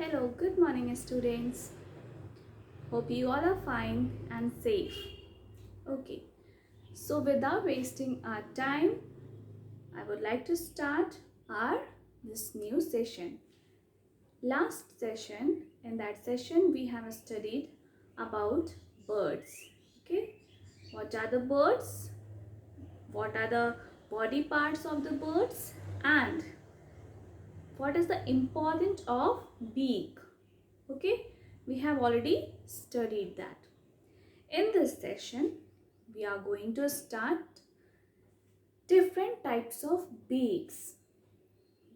Hello, good morning, students. Hope you all are fine and safe. Okay, so without wasting our time, I would like to start our this new session. Last session, in that session, we have studied about birds. Okay, what are the birds? What are the body parts of the birds? And what is the importance of beak? Okay, we have already studied that. In this session, we are going to start different types of beaks.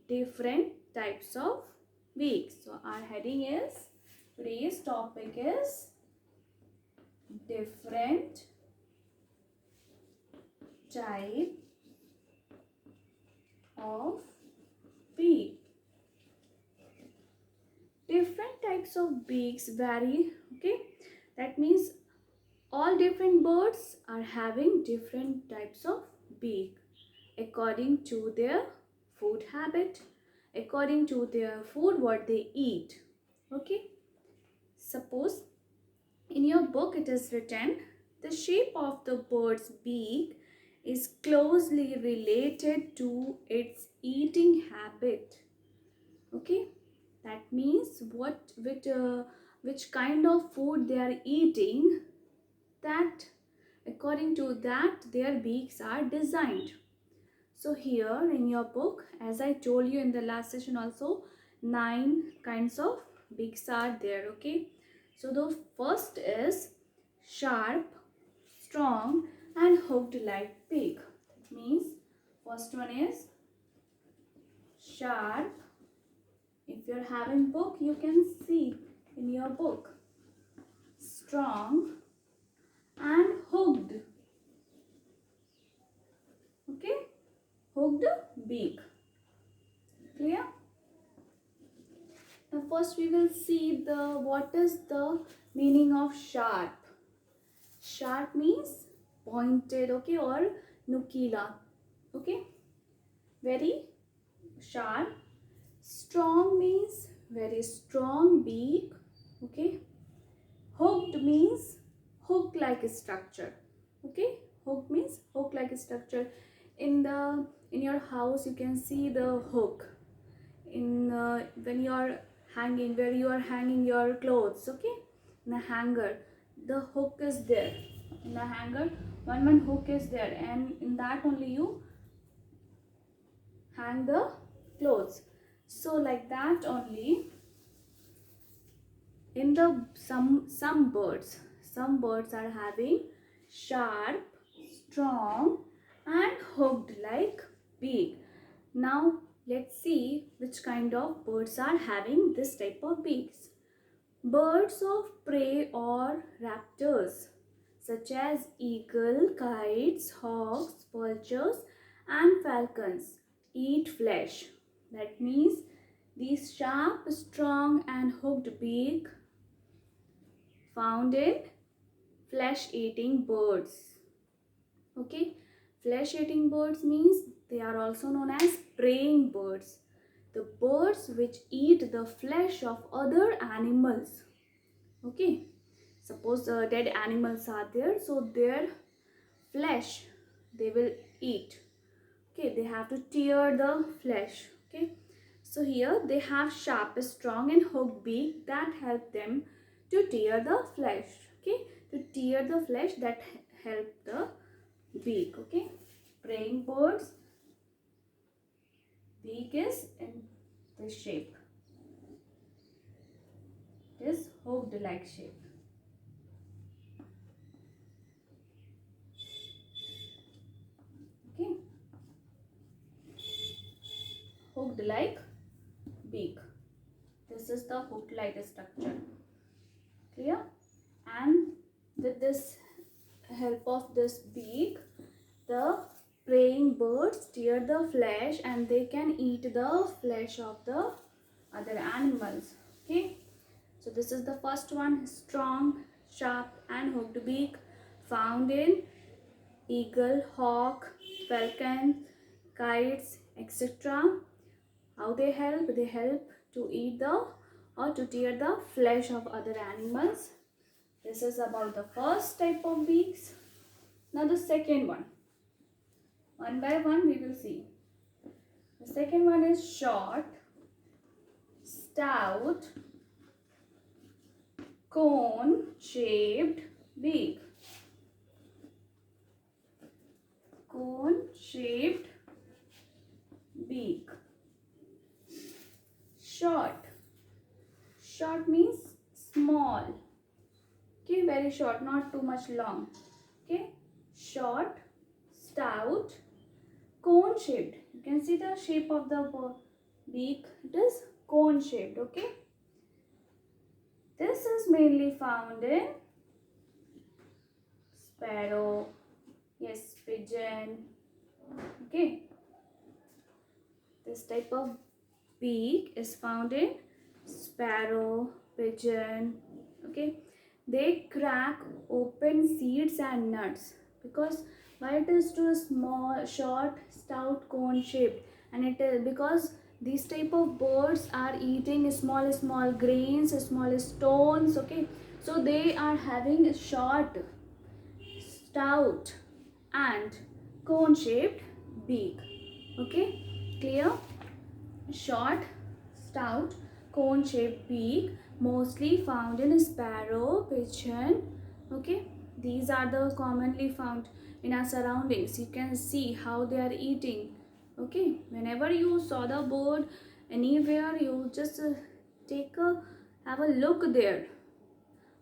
Different types of beaks. So our heading is, today's topic is different type of beak. Different types of beaks vary, okay? That means all different birds are having different types of beak according to their food habit, according to their food what they eat. Okay, suppose in your book it is written the shape of the bird's beak is closely related to its eating habit. Okay, that means which kind of food they are eating, that according to that their beaks are designed. So here in your book, as I told you in the last session also, 9 kinds of beaks are there. Okay, so the first is sharp, strong and hooked like beak. It means first one is sharp. If you're having book, you can see in your book. Strong and hooked. Okay, hooked beak. Clear? Now first we will see the what is the meaning of sharp. Sharp means pointed, okay, or nukila. Okay, very sharp. Strong means very strong beak. Okay, hooked means hook like structure. Okay, hook means hook like structure. In your house you can see the hook in when you are hanging, where you are hanging your clothes. Okay, in a hanger the hook is there. In the hanger one hook is there, and in that only you hang the clothes. So like that only, in the some birds are having sharp, strong and hooked like beak. Now let's see which kind of birds are having this type of beaks. Birds of prey or raptors such as eagle, kites, hawks, vultures and falcons eat flesh. That means these sharp, strong and hooked beak found in flesh eating birds. Okay, flesh eating birds means they are also known as preying birds, the birds which eat the flesh of other animals. Okay, suppose dead animals are there, so their flesh they will eat. Okay, they have to tear the flesh. Okay, so here they have sharp, strong and hooked beak that help them to tear the flesh. Okay, to tear the flesh that help the beak. Okay, praying birds beak is in this shape. It is hooked like shape. Okay, hooked like beak. This is the hook like structure. Clear? And with this help of this beak, the praying birds tear the flesh and they can eat the flesh of the other animals. Okay, so this is the first one, strong, sharp and hooked beak found in eagle, hawk, falcon, kites, etc. How they help? They help to eat the or to tear the flesh of other animals. This is about the first type of beaks. Now the second one. One by one we will see. The second one is short, stout, cone-shaped beak. Cone-shaped beak. Short. Short means small. Okay, very short, not too much long. Okay, short, stout, cone-shaped. You can see the shape of the beak. It is cone-shaped. Okay. This is mainly found in sparrow, yes, pigeon. Okay, this type of beak is found in sparrow, pigeon. Okay, they crack open seeds and nuts because why it is too small, short, stout, cone shaped, and it is because these type of birds are eating small grains, small stones. Okay, so they are having short, stout and cone shaped beak. Okay, clear? Short, stout, cone shaped beak, mostly found in sparrow, pigeon. Okay, these are the commonly found in our surroundings. You can see how they are eating. Okay, whenever you saw the bird anywhere, you just have a look there,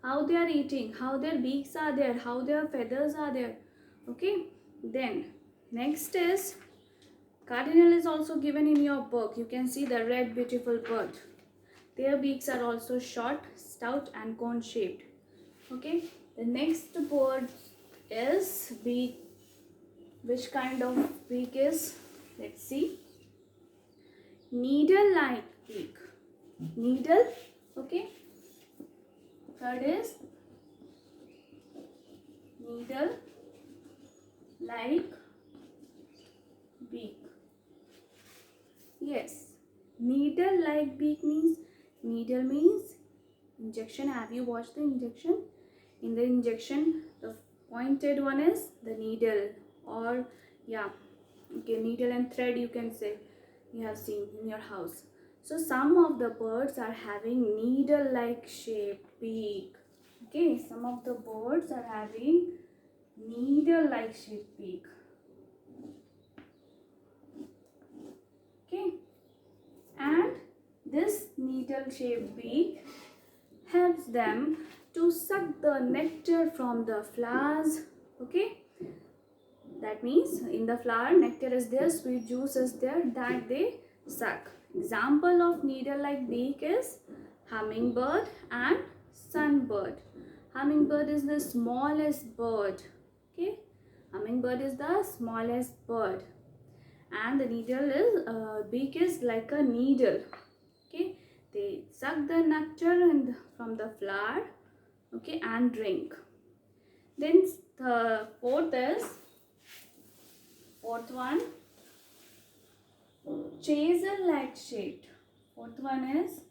how they are eating, how their beaks are there, how their feathers are there. Okay, then next is cardinal is also given in your book. You can see the red beautiful bird. Their beaks are also short, stout and cone shaped. Okay, the next bird is beak. Which kind of beak is? Let's see. Needle like beak. Needle. Okay. Third is needle like beak. Yes, needle like beak means, needle means injection. Have you watched the injection? In the injection, the pointed one is the needle, or yeah, okay, needle and thread you can say, you have seen in your house. So some of the birds are having needle like shaped beak. Okay, some of the birds are having needle like shaped beak. Okay, and this needle shaped beak helps them to suck the nectar from the flowers. Okay, that means in the flower nectar is there, sweet juice is there, that they suck. Example of needle like beak is hummingbird and sunbird. Hummingbird is the smallest bird. Okay, hummingbird is the smallest bird, and the needle is beak is like a needle. Okay, they suck the nectar from the flower. Okay, and drink. Then the fourth one, chisel like shaped. Fourth one is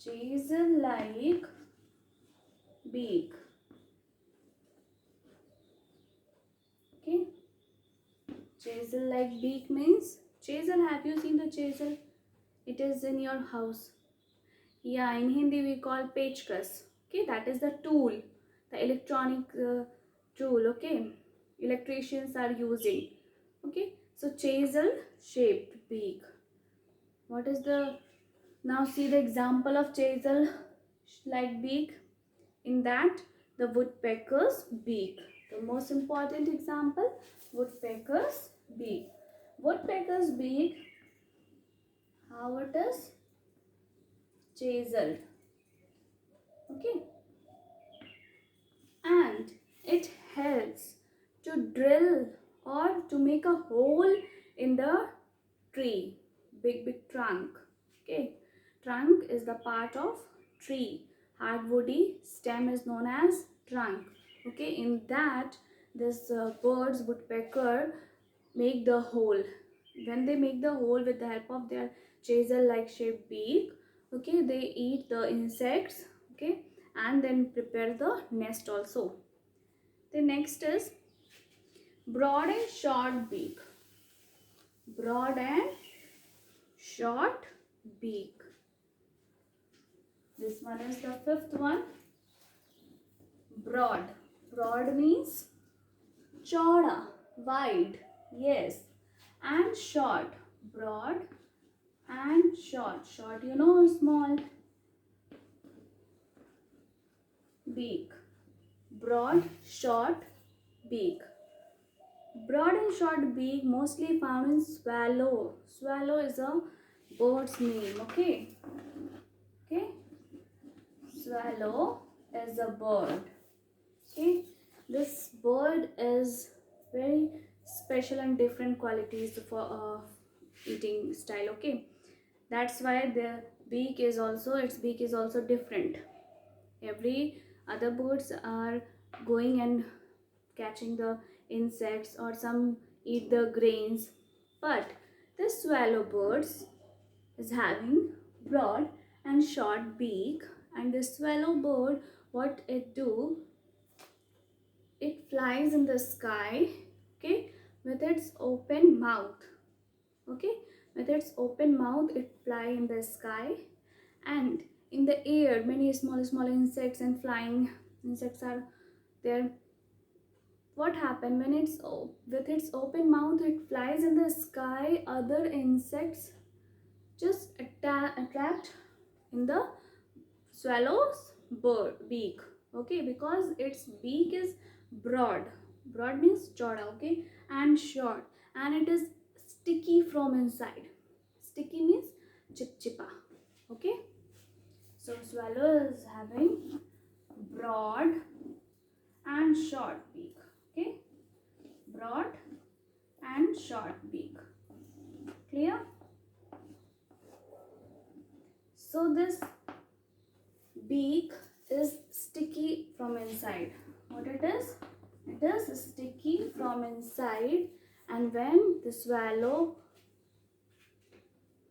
chisel like beak. Okay, chisel like beak means chisel. Have you seen the chisel? It is in your house. Yeah, in Hindi we call pechkas. Okay, that is the tool, the electronic tool. Okay, electricians are using. Okay, so chisel shaped beak. What is the, now see the example of chisel like beak. In that, the woodpecker's beak. The most important example, woodpecker's beak. Woodpecker's beak, how it is chiseled. Okay, and it helps to drill or to make a hole in the tree, big trunk. Okay, trunk is the part of tree, hardwoody stem is known as trunk. Okay, in that this birds, woodpecker, make the hole. When they make the hole with the help of their chisel like shaped beak. Okay, they eat the insects. Okay, and then prepare the nest also. The next is broad and short beak. Broad and short beak. This one is the fifth one. Broad. Broad means chauda, wide. Yes. And short. Broad and short. Short, you know, small. Beak. Broad, short beak. Broad and short beak mostly found in swallow. Swallow is a bird's name. Okay. Okay. Swallow is a bird. Okay. This bird is very special and different qualities for eating style. Okay. That's why the beak is also, its beak is also different. Every other birds are going and catching the insects, or some eat the grains, but the swallow birds is having broad and short beak. And the swallow bird, what it do, it flies in the sky, okay, with its open mouth. Okay, with its open mouth it fly in the sky, and in the air many small insects and flying insects are there. What happened when it's with its open mouth it flies in the sky, other insects just attract in the swallow's beak. Okay, because its beak is broad. Broad means chauda. Okay, and short, and it is sticky from inside. Sticky means chipchipa. Okay, so swallow is having broad and short beak. Okay, broad and short beak. Clear? So this beak is sticky from inside. What it is? It is sticky from inside, and when the swallow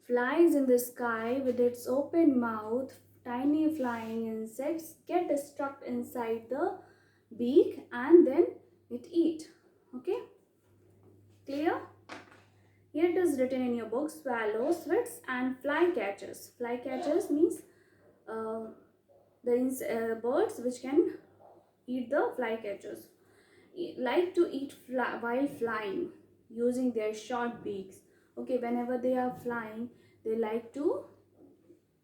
flies in the sky with its open mouth, tiny flying insects get stuck inside the beak and then it eat. Okay? Clear? Here it is written in your book: swallow, swifts and flycatchers. Flycatchers means the birds which can eat the flycatchers. Like to eat while flying using their short beaks. Okay, whenever they are flying, they like to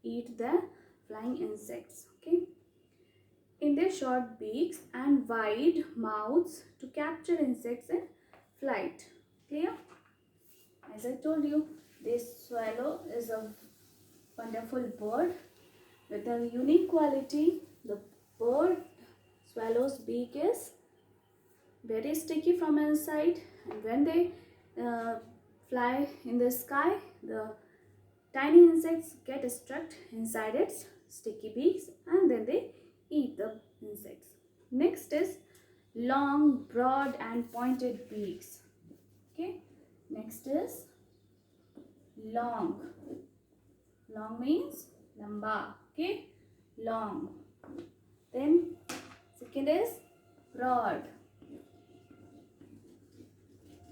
eat the flying insects. Okay, in their short beaks and wide mouths to capture insects in flight. Clear? As I told you, this swallow is a wonderful bird with a unique quality. The bird swallow's beak is very sticky from inside, and when they fly in the sky, the tiny insects get stuck inside its sticky beaks and then they eat the insects. Next is long, broad and pointed beaks. Okay, next is long. Long means lamba. Okay, long. Then second is broad.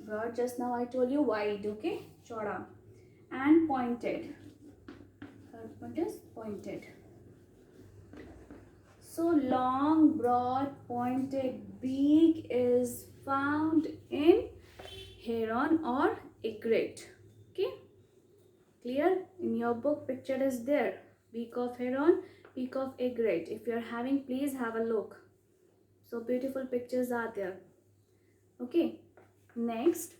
Broad, just now I told you wide. Okay, chauda. And pointed. Third one is pointed. So long, broad, pointed beak is found in heron or egret. Okay, clear? In your book picture is there. Beak of heron, beak of egret. If you are having, please have a look. So beautiful pictures are there. Okay, next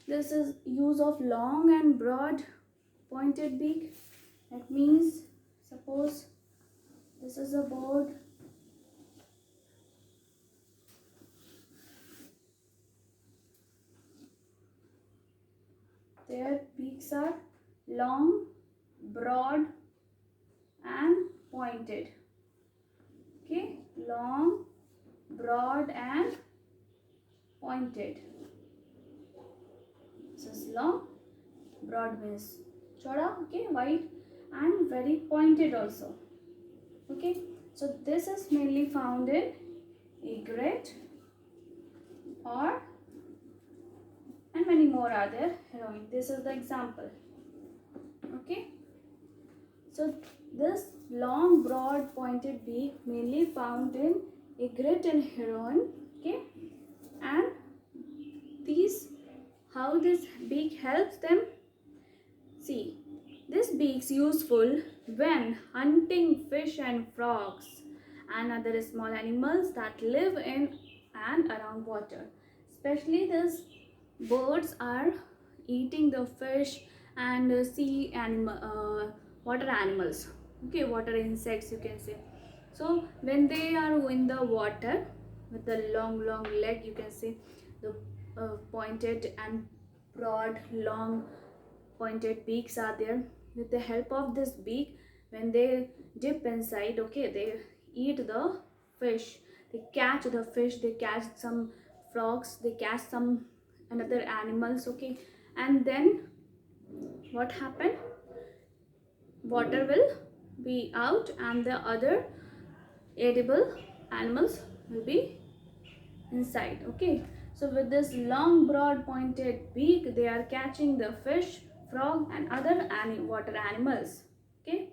this is use of long and broad pointed beak. That means, suppose this is a bird, their beaks are long, broad and pointed. Okay, long, broad and pointed. This is long, Broad means choda, okay, wide and very pointed also. Okay, so this is mainly found in egret or and many more are there. Heron. This is the example. Okay, so this long, broad, pointed beak mainly found in egret and heron. Okay, and these how this beak helps them. See, this beak's useful when hunting fish and frogs and other small animals that live in and around water. Especially these birds are eating the fish and sea animal, water animals. Okay, water insects you can say. So when they are in the water with the long leg, you can say the pointed and broad long pointed beaks are there. With the help of this beak, when they dip inside, okay, they eat the fish, they catch the fish, they catch some frogs, they catch some another animals, okay, and then what happened, water will be out and the other edible animals will be inside. Okay, so with this long broad pointed beak they are catching the fish, frog and other water animals. Okay,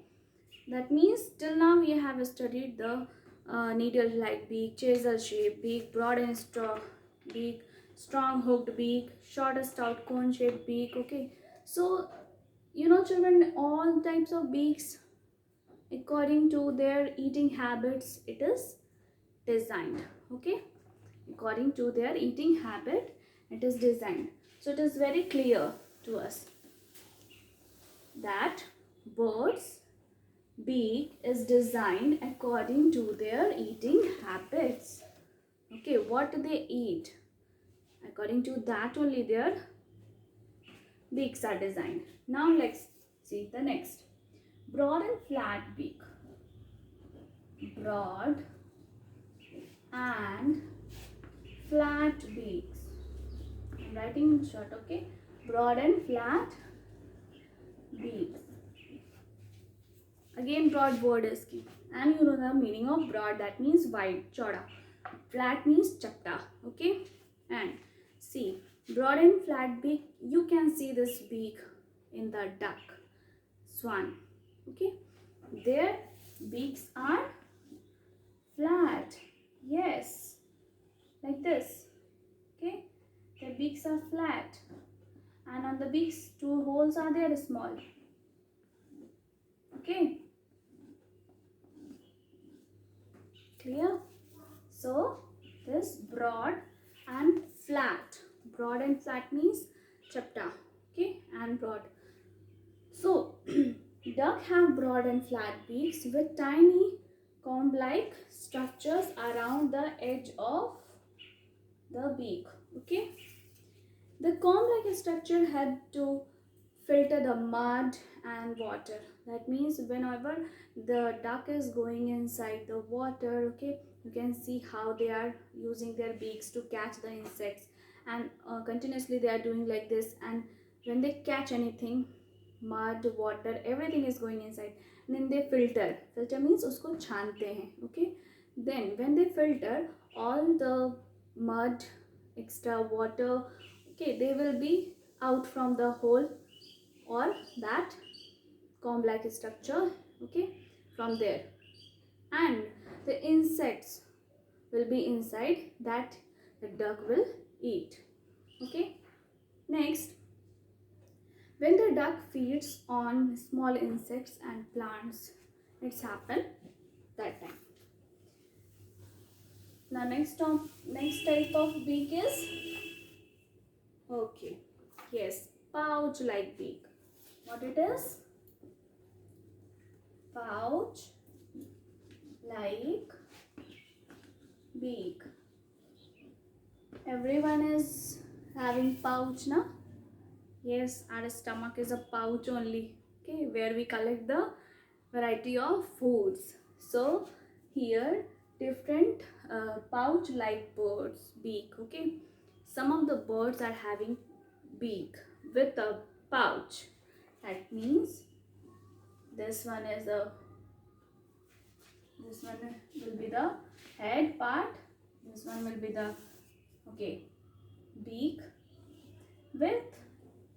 that means till now we have studied the needle like beak, chisel shape beak, broad and strong beak, strong hooked beak, short stout cone shaped beak. Okay, so you know children, all types of beaks according to their eating habits it is designed. Okay, according to their eating habit it is designed. So it is very clear to us that birds beak is designed according to their eating habits. Okay, what they eat, according to that only their beaks are designed. Now let's see the next. Broad and flat beak. Broad and flat beaks. I'm writing in short, okay? Broad and flat beaks. Again, broad word is key. And you know the meaning of broad, that means wide, choda. Flat means chapta, okay? And see, broad and flat beak, you can see this beak in the duck, swan, okay? Their beaks are flat, yes, like this, okay? Their beaks are flat. And on the beaks, two holes are there, small, okay? Clear? So this broad and flat. Broad and flat means chapta, okay, and broad. So duck have broad and flat beaks with tiny comb-like structures around the edge of the beak. Okay, the comb-like structure had to filter the mud and water. That means whenever the duck is going inside the water, okay, you can see how they are using their beaks to catch the insects, and continuously they are doing like this, and when they catch anything, mud, water, everything is going inside, and then they filter means usko chante hain. Okay, then when they filter all the mud, extra water, okay, they will be out from the hole or that comb like structure, okay, from there, and the insects will be inside that the duck will eat. Okay, next, when the duck feeds on small insects and plants, it's happen that time. Now next type of beak is, okay, yes, pouch like beak. What it is? Pouch like beak. Everyone is having pouch now. Yes, our stomach is a pouch only, okay, where we collect the variety of foods. So here different pouch like birds beak. Okay, some of the birds are having beak with a pouch. That means this one will be the head part. This one will be the beak with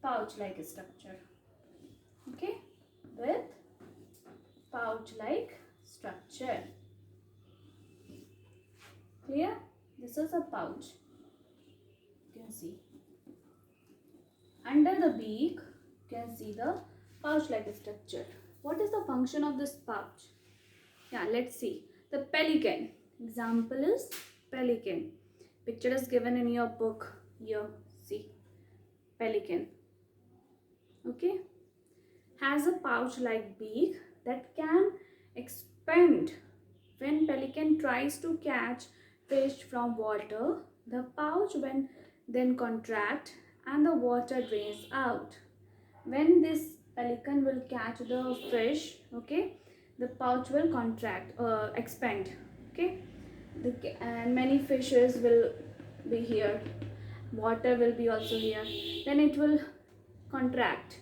pouch like structure. Okay, with pouch like structure. Clear? This is a pouch. You can see under the beak. You can see the pouch like structure. What is the function of this pouch? Yeah, let's see. The pelican. Example is pelican. Picture is given in your book. Here, see. Pelican. Okay. Has a pouch like beak that can expand. When pelican tries to catch fish from water, the pouch then contract and the water drains out. When this pelican will catch the fish, okay, the pouch will expand, okay, and many fishes will be here, water will be also here, then it will contract,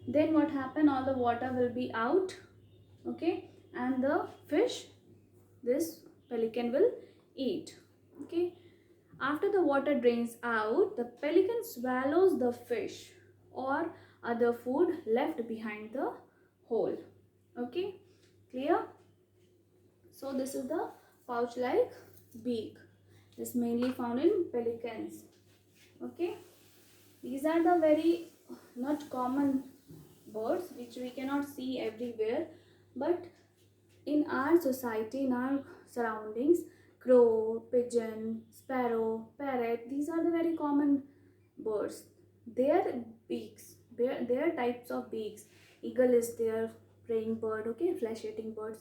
then what happen, all the water will be out, okay, and the fish this pelican will eat, okay. After the water drains out, the pelican swallows the fish or other food left behind the hole. Okay, clear? So this is the pouch-like beak. This is mainly found in pelicans. Okay, these are the very not common birds which we cannot see everywhere, but in our society, in our surroundings, crow, pigeon, sparrow, parrot, these are the very common birds. Their beaks, their types of beaks. Eagle is their praying bird, okay, flesh-eating birds.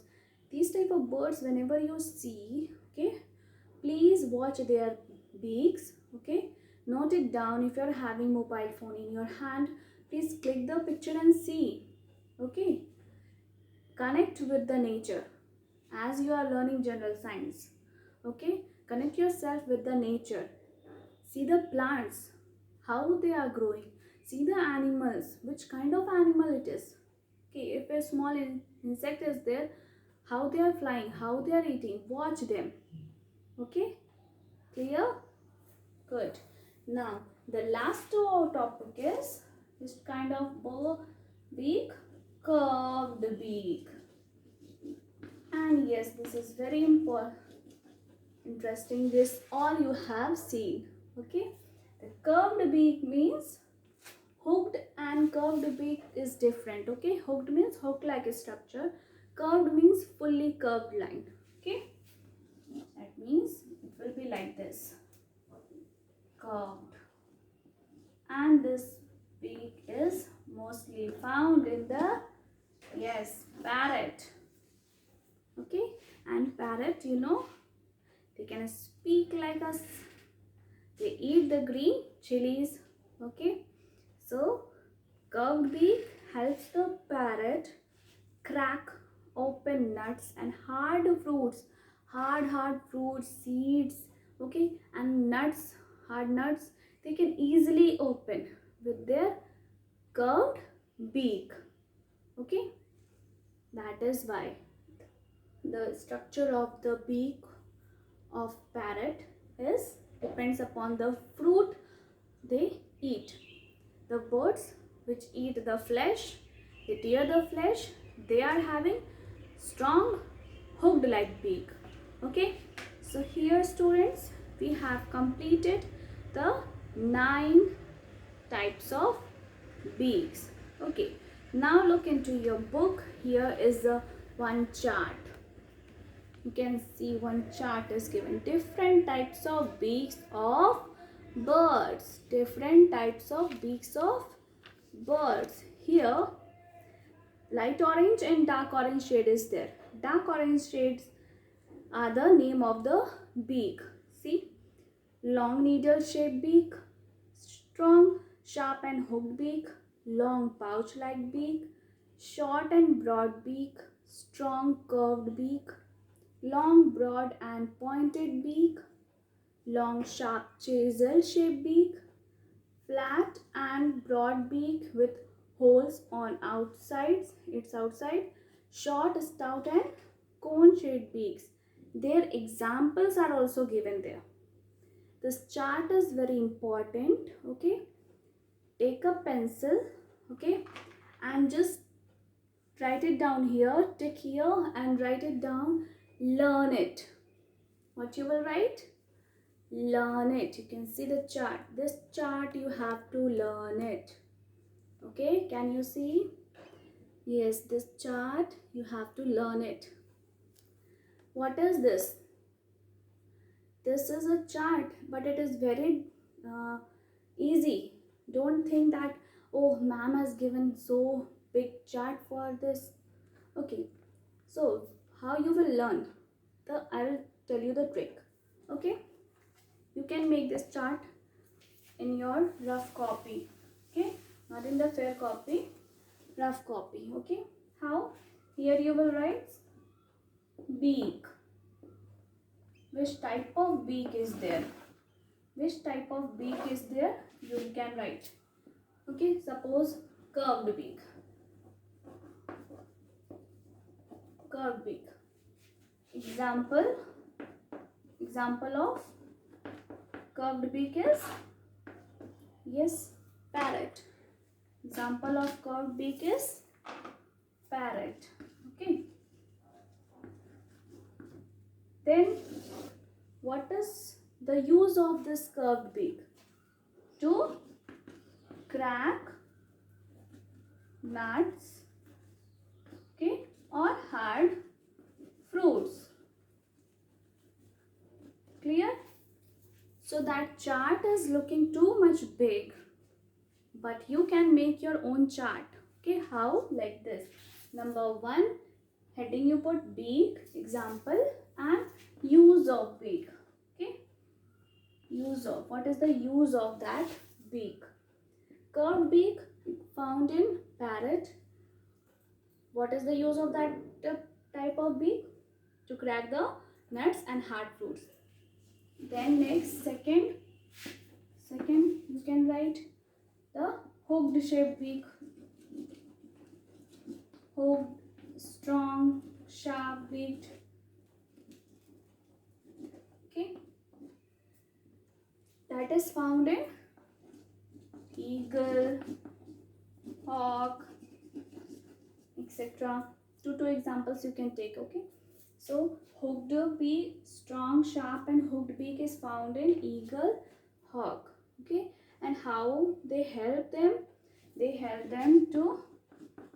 These type of birds, whenever you see, okay, please watch their beaks, okay. Note it down. If you are having mobile phone in your hand, please click the picture and see, okay. Connect with the nature as you are learning general science, okay. Connect yourself with the nature. See the plants, how they are growing. See the animals, which kind of animal it is, okay. If a small insect is there, how they are flying, how they are eating, watch them, okay. Clear? Good. Now the last topic is this kind of beak, curved beak. And yes, this is very important, interesting. This all you have seen, okay. The curved beak means hooked and curved beak is different, okay. Hooked means hook like a structure, curved means fully curved line, okay. That means it will be like this, curved. And this beak is mostly found in the, yes, parrot, okay. And parrot, you know, they can speak like us. They eat the green chilies, okay. So curved beak helps the parrot crack open nuts and hard fruits, hard fruits, seeds, okay, and nuts, hard nuts. They can easily open with their curved beak, okay. That is why the structure of the beak of parrot is depends upon the fruit they eat. The birds which eat the flesh, they tear the flesh, they are having strong hooked like beak, okay. So here students, we have completed the 9 types of beaks, okay. Now look into your book. Here is one chart. You can see one chart is given. Different types of beaks of birds. Different types of beaks of birds. Here, light orange and dark orange shade is there. Dark orange shades are the name of the beak. See, long needle shaped beak, strong, sharp and hooked beak, long pouch like beak, short and broad beak, strong curved beak, long, broad and pointed beak, long, sharp chisel shaped beak, flat and broad beak with holes on outsides, its outside, short, stout and cone-shaped beaks. Their examples are also given there. This chart is very important, okay? Take a pencil, okay, and just write it down here, tick here and write it down. Learn it. What you will write? Learn it. You can see the chart. This chart you have to learn it. Okay, can you see? Yes, this chart you have to learn it. What is this? This is a chart, but it is very easy. Don't think that, oh, ma'am has given so big chart for this. Okay, so how you will learn? I will tell you the trick. Okay, you can make this chart in your rough copy. Okay, not in the fair copy, rough copy. Okay, how? Here you will write beak. Which type of beak is there? Which type of beak is there? You can write. Okay, suppose curved beak. Curved beak. Example of curved beak is, yes, parrot. Example of curved beak is parrot. Okay. Then what is the use of this curved beak? To crack nuts, okay, or hard fruits. Clear? So that chart is looking too much big, but you can make your own chart. Okay, how? Like this. Number 1, heading you put beak, example, and use of beak. Okay, use of. What is the use of that beak? Curved beak found in parrot. What is the use of that type of beak? To crack the nuts and hard fruits. Then next, second you can write the hooked shaped beak. Hooked, strong, sharp beaked. Okay, that is found in eagle, hawk, etc. Two examples you can take. Okay, so hooked beak, strong, sharp and hooked beak is found in eagle, hawk. Okay, and how they help them? They help them to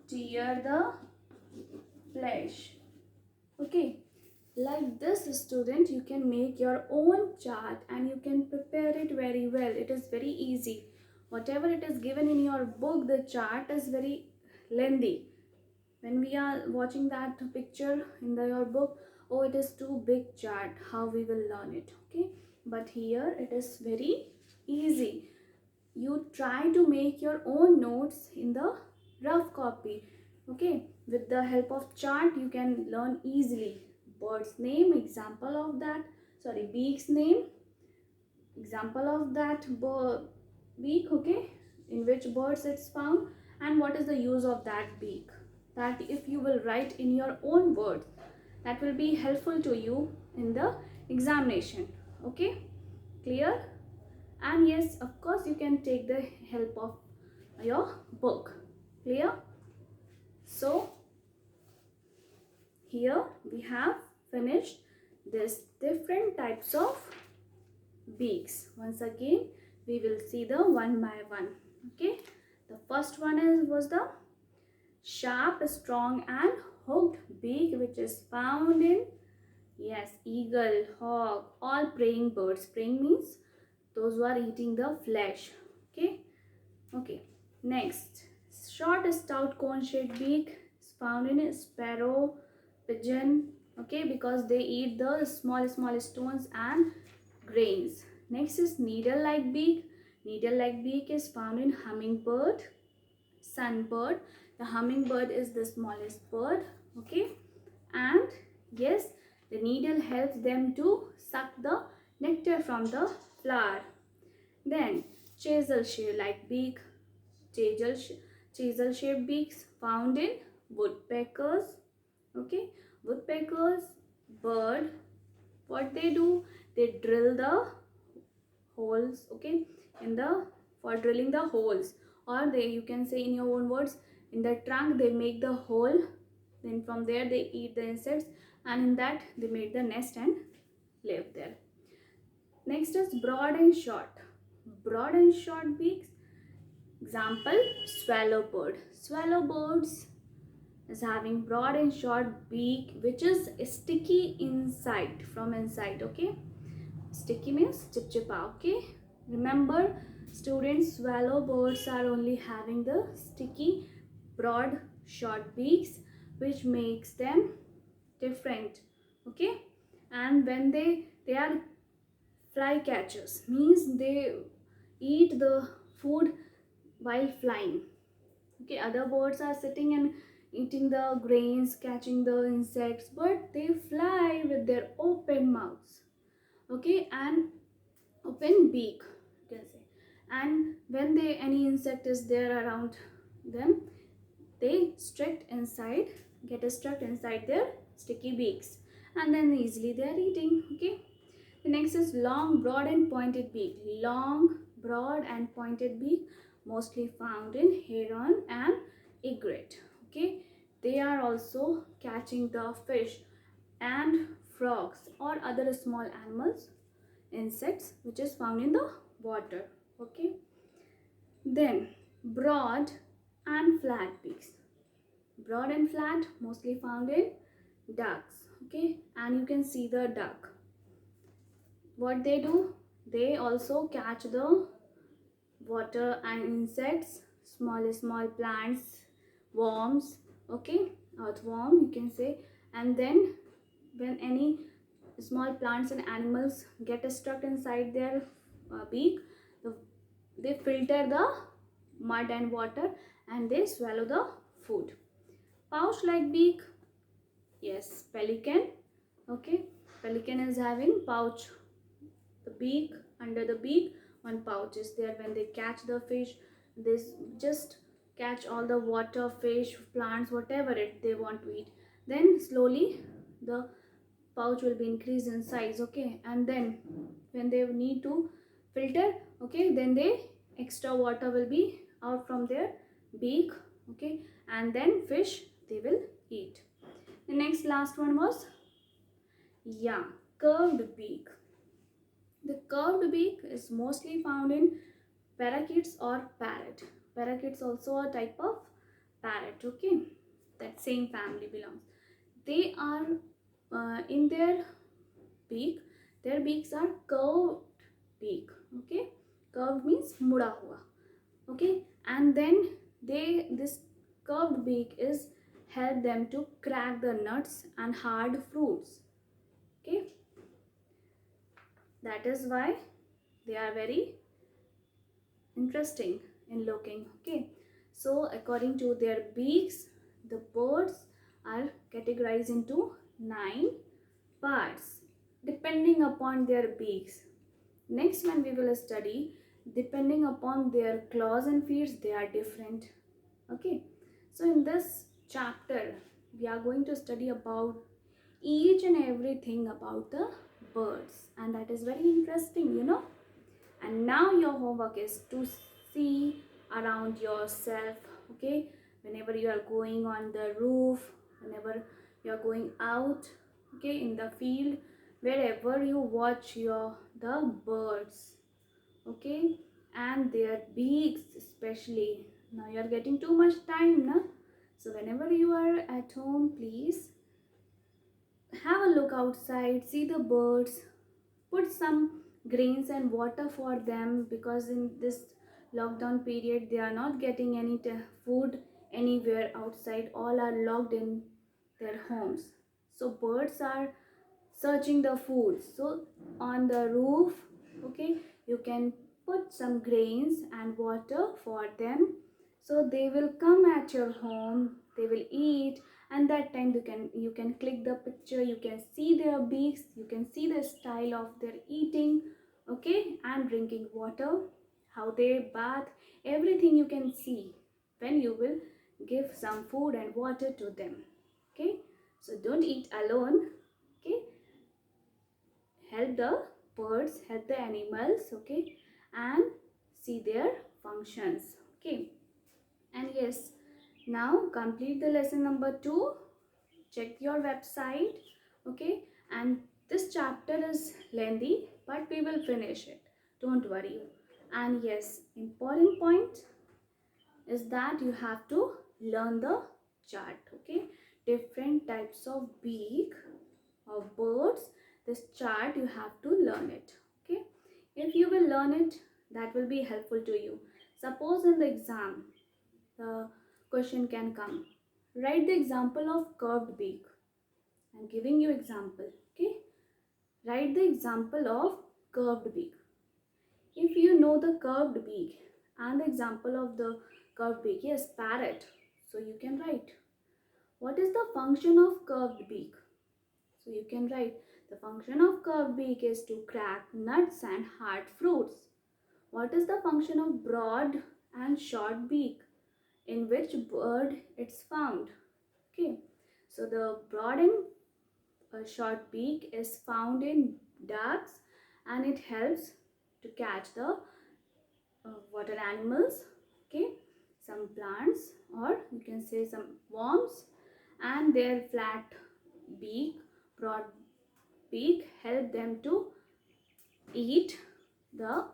tear the flesh. Okay, like this, student, you can make your own chart and you can prepare it very well. It is very easy. Whatever it is given in your book, the chart is very lengthy. When we are watching that picture in your book, oh, it is too big chart, how we will learn it. Okay, but here it is very easy. You try to make your own notes in the rough copy. Okay, with the help of chart you can learn easily. Bird's name, example of that, sorry, beak's name, example of that beak, okay, in which birds it's found, and what is the use of that beak. That if you will write in your own words, that will be helpful to you in the examination. Okay, clear? And yes, of course, you can take the help of your book. Clear? So here we have finished this different types of beaks. Once again we will see the one by one. Okay, the first one was the sharp, strong and hooked beak, which is found in, yes, eagle, hawk, all preying birds. Preying means those who are eating the flesh. Okay, next, short, stout, cone-shaped beak is found in sparrow, pigeon. Okay, because they eat the small stones and grains. Next is needle-like beak. Needle-like beak is found in hummingbird, sunbird. The hummingbird is the smallest bird. Okay, and yes, the needle helps them to suck the nectar from the flower. Then chisel shape like beak, chisel, chisel shaped beaks found in woodpeckers. Okay, woodpeckers bird, what they do, they drill the holes, okay, in the, for drilling the holes, or they, you can say in your own words, in the trunk they make the hole, then from there they eat the insects, and in that they make the nest and live there. Next is broad and short. Broad and short beaks, example swallow bird. Swallow birds is having broad and short beak which is sticky inside, from inside. Okay, sticky means chipchipa. Okay, remember students, swallow birds are only having the sticky broad short beaks which makes them different. Okay, and when they are fly catchers, means they eat the food while flying. Okay, other birds are sitting and eating the grains, catching the insects, but they fly with their open mouths. Okay, and open beak, you can say. And when they, any insect is there around them, they get stuck inside their sticky beaks, and then easily they are eating. Okay, the next is long, broad and pointed beak. Long, broad and pointed beak mostly found in heron and egret. Okay, they are also catching the fish and frogs or other small animals, insects which is found in the water. Okay, then broad and flat beaks. Broad and flat mostly found in ducks. Okay, and you can see the duck, what they do, they also catch the water and insects, small plants, worms. Okay, earthworm you can say. And then when any small plants and animals get stuck inside their beak, the, they filter the mud and water and they swallow the food. Pouch like beak, yes, pelican. Okay, pelican is having pouch, the beak, under the beak one pouch is there. When they catch the fish, they just catch all the water, fish, plants, whatever it they want to eat, then slowly the pouch will be increased in size. Okay, and then when they need to filter, okay, then they extra water will be out from their beak. Okay, and then fish they will eat. The next last one was, yeah, curved beak. The curved beak is mostly found in parakeets or parrot. Parakeets also a type of parrot. Okay, that same family belongs. They are in their beak. Their beaks are curved beak. Okay, curved means muda hua. Okay, and then this curved beak is help them to crack the nuts and hard fruits. Okay, that is why they are very interesting in looking. Okay, so according to their beaks, the birds are categorized into 9 parts depending upon their beaks. Next one we will study, depending upon their claws and feet they are different. Okay, so in this chapter we are going to study about each and everything about the birds, and that is very interesting, you know. And now your homework is to see around yourself. Okay, whenever you are going on the roof, whenever you are going out, okay, in the field, wherever you watch the birds, okay, and their beaks especially. Now you are getting too much time, na? So whenever you are at home, please have a look outside, see the birds, put some grains and water for them, because in this lockdown period they are not getting any food anywhere outside, all are locked in their homes. So birds are searching the food. So on the roof, okay, you can put some grains and water for them, so they will come at your home, they will eat, and that time you can click the picture, you can see their beaks, you can see the style of their eating, okay, and drinking water, how they bath, everything you can see when you will give some food and water to them. Okay, so don't eat alone. Okay, help the birds, help the animals. Okay, and see their functions. Okay, and yes, now complete the lesson number 2. Check your website. Okay, and this chapter is lengthy, but we will finish it, don't worry. And yes, important point is that you have to learn the chart. Okay, different types of beak of birds, this chart you have to learn it. Okay, if you will learn it, that will be helpful to you. Suppose in the exam the question can come, write the example of curved beak. I'm giving you example. Okay, write the example of curved beak. If you know the curved beak and the example of the curved beak, yes, parrot, so you can write. What is the function of curved beak? So you can write, the function of curved beak is to crack nuts and hard fruits. What is the function of broad and short beak? In which bird it's found? Okay, so the broad and short beak is found in ducks, and it helps to catch the water animals. Okay, some plants, or you can say some worms, and their flat beak, broad beak, help them to eat the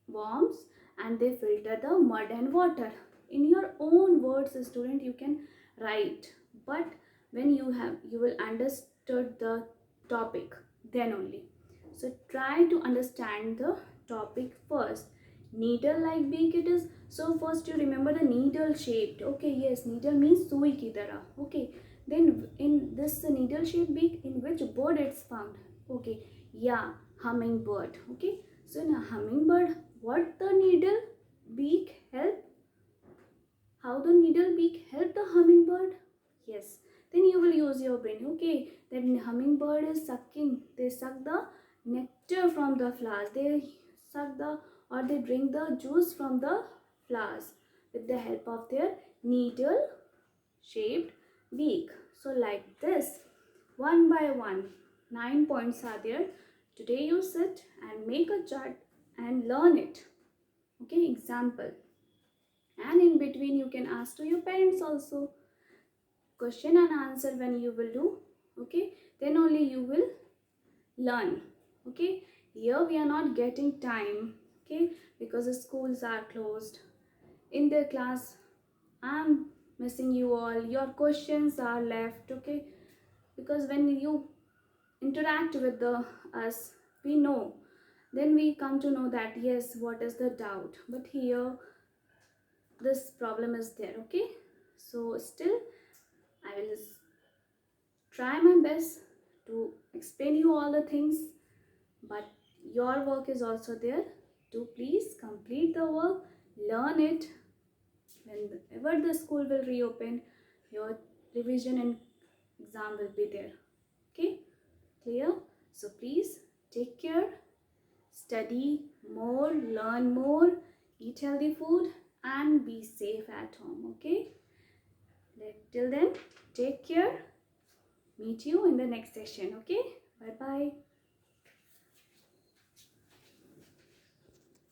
worms, and they filter the mud and water. In your own words, student, you can write, but when you will understood the topic, then only. So try to understand the topic first. Needle like beak it is, so first you remember the needle shaped. Okay, yes, needle means sui ki tarah. Okay, then in this needle shaped beak, in which bird it's found? Okay, yeah, hummingbird. Okay, so in a hummingbird, what the needle beak help? How the needle beak help the hummingbird? Yes, then you will use your brain. Okay, then hummingbird is sucking. They suck the nectar from the flowers. They suck the, or they drink the juice from the flowers with the help of their needle shaped beak. So like this, one by one, 9 points are there. Today you sit and make a chart and learn it. Okay, example. And in between you can ask to your parents also. Question and answer when you will do. Okay, then only you will learn. Okay, here we are not getting time. Okay, because the schools are closed. In the class, I'm missing you all. Your questions are left. Okay, because when you interact with the us, we know, then we come to know that yes, what is the doubt. But here this problem is there. Okay, so still I will try my best to explain you all the things, but your work is also there to please complete the work, learn it. Whenever the school will reopen, your revision and exam will be there. Okay, clear? So please take care, study more, learn more, eat healthy food, and be safe at home. Okay, till then, take care. Meet you in the next session. Okay, bye bye.